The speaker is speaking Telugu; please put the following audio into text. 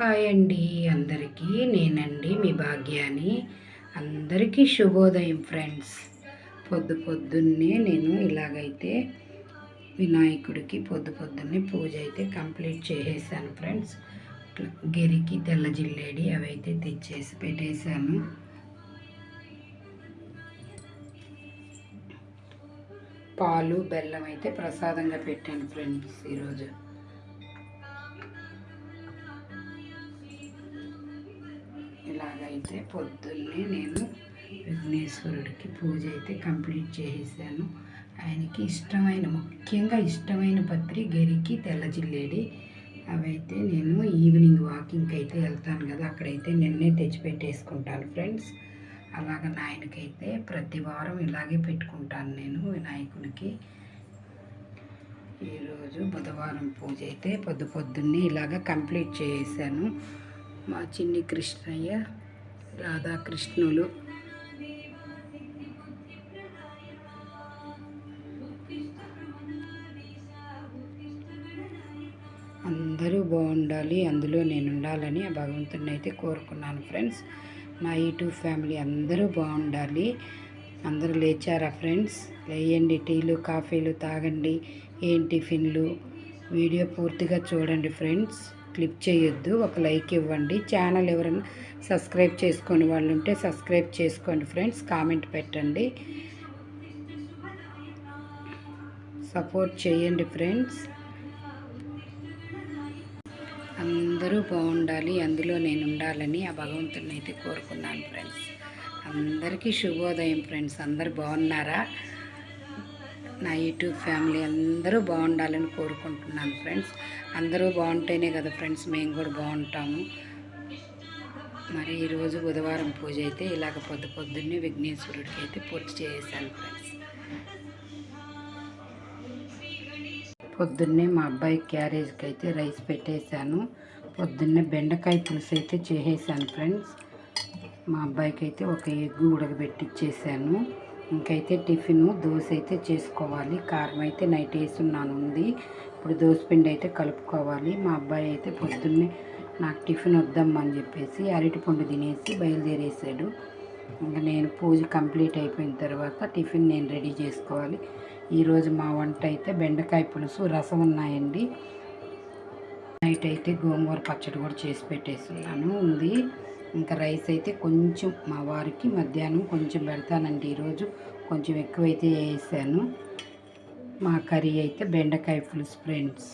హాయ్ అండి అందరికీ. నేనండి మీ భాగ్యాని. అందరికీ శుభోదయం ఫ్రెండ్స్. పొద్దున్నే నేను ఇలాగైతే వినాయకుడికి పొద్దున్నే పూజ అయితే కంప్లీట్ చేసేసాను ఫ్రెండ్స్. గిరికి తెల్ల జిల్లేడి అవి అయితే తెచ్చేసి పెట్టేశాను. పాలు బెల్లం అయితే ప్రసాదంగా పెట్టాను ఫ్రెండ్స్. ఈరోజు ఇలాగైతే పొద్దున్నే నేను విఘ్నేశ్వరుడికి పూజ అయితే కంప్లీట్ చేసేసాను. ఆయనకి ముఖ్యంగా ఇష్టమైన పత్రి గరికి తెల్ల జిల్లేడి. అవైతే నేను ఈవినింగ్ వాకింగ్కి అయితే వెళ్తాను కదా, అక్కడైతే నిన్నే తెచ్చిపెట్టేసుకుంటాను ఫ్రెండ్స్. అలాగ నాయనకైతే ప్రతి వారం ఇలాగే పెట్టుకుంటాను నేను వినాయకునికి. ఈరోజు బుధవారం పూజ అయితే పొద్దున్నే ఇలాగ కంప్లీట్ చేసేసాను. మా చిన్ని కృష్ణయ్య, రాధాకృష్ణులు అందరూ బాగుండాలి, అందులో నేను ఉండాలని ఆ భగవంతుని అయితే కోరుకున్నాను ఫ్రెండ్స్. నా యూట్యూబ్ ఫ్యామిలీ అందరూ బాగుండాలి. అందరూ లేచారా ఫ్రెండ్స్? లేయండి, టీలు కాఫీలు తాగండి. ఏం టిఫిన్లు? వీడియో పూర్తిగా చూడండి ఫ్రెండ్స్. క్లిక్ చేయొద్దు, ఒక లైక్ ఇవ్వండి. ఛానల్ ఎవరైనా సబ్స్క్రైబ్ చేసుకొని వాళ్ళు ఉంటే సబ్స్క్రైబ్ చేసుకోండి ఫ్రెండ్స్. కామెంట్ పెట్టండి, సపోర్ట్ చేయండి ఫ్రెండ్స్. అందరూ బాగుండాలి, అందులో నేను ఉండాలని ఆ భగవంతుని అయితే కోరుకున్నాను ఫ్రెండ్స్. అందరికీ శుభోదయం ఫ్రెండ్స్. అందరూ బాగున్నారా? నా యూట్యూబ్ ఫ్యామిలీ అందరూ బాగుండాలని కోరుకుంటున్నాను ఫ్రెండ్స్. అందరూ బాగుంటేనే కదా ఫ్రెండ్స్ మేము కూడా బాగుంటాము. మరి ఈరోజు బుధవారం పూజ అయితే ఇలాగ పొద్దున్నే విఘ్నేశ్వరుడికి అయితే పూర్తి చేసేసాను ఫ్రెండ్స్. పొద్దున్నే మా అబ్బాయి క్యారేజ్కి అయితే రైస్ పెట్టేశాను. పొద్దున్నే బెండకాయ పులుసు అయితే చేసేసాను ఫ్రెండ్స్. మా అబ్బాయికి అయితే ఒక ఎగ్గు ఉడకబెట్టిచ్చేసాను. ఇంకైతే టిఫిన్ దోశ అయితే చేసుకోవాలి. కారం అయితే నైట్ వేసున్నాను ఉంది. ఇప్పుడు దోశపిండి అయితే కలుపుకోవాలి. మా అబ్బాయి అయితే పొద్దున్నే నాకు టిఫిన్ వద్దమ్మని చెప్పేసి అరటిపండు తినేసి బయలుదేరేసాడు. ఇంకా నేను పూజ కంప్లీట్ అయిపోయిన తర్వాత టిఫిన్ నేను రెడీ చేసుకోవాలి. ఈరోజు మా వంట అయితే బెండకాయ పులుసు, రసం ఉన్నాయండి. నైట్ అయితే గోంగూర పచ్చడి కూడా చేసి పెట్టేస్తున్నాను ఉంది. ఇంకా రైస్ అయితే కొంచెం మా వారికి మధ్యాహ్నం కొంచెం పెడతానండి. ఈరోజు కొంచెం ఎక్కువైతే వేసాను. మా కర్రీ అయితే బెండకాయ పులుసు ఫ్రెండ్స్.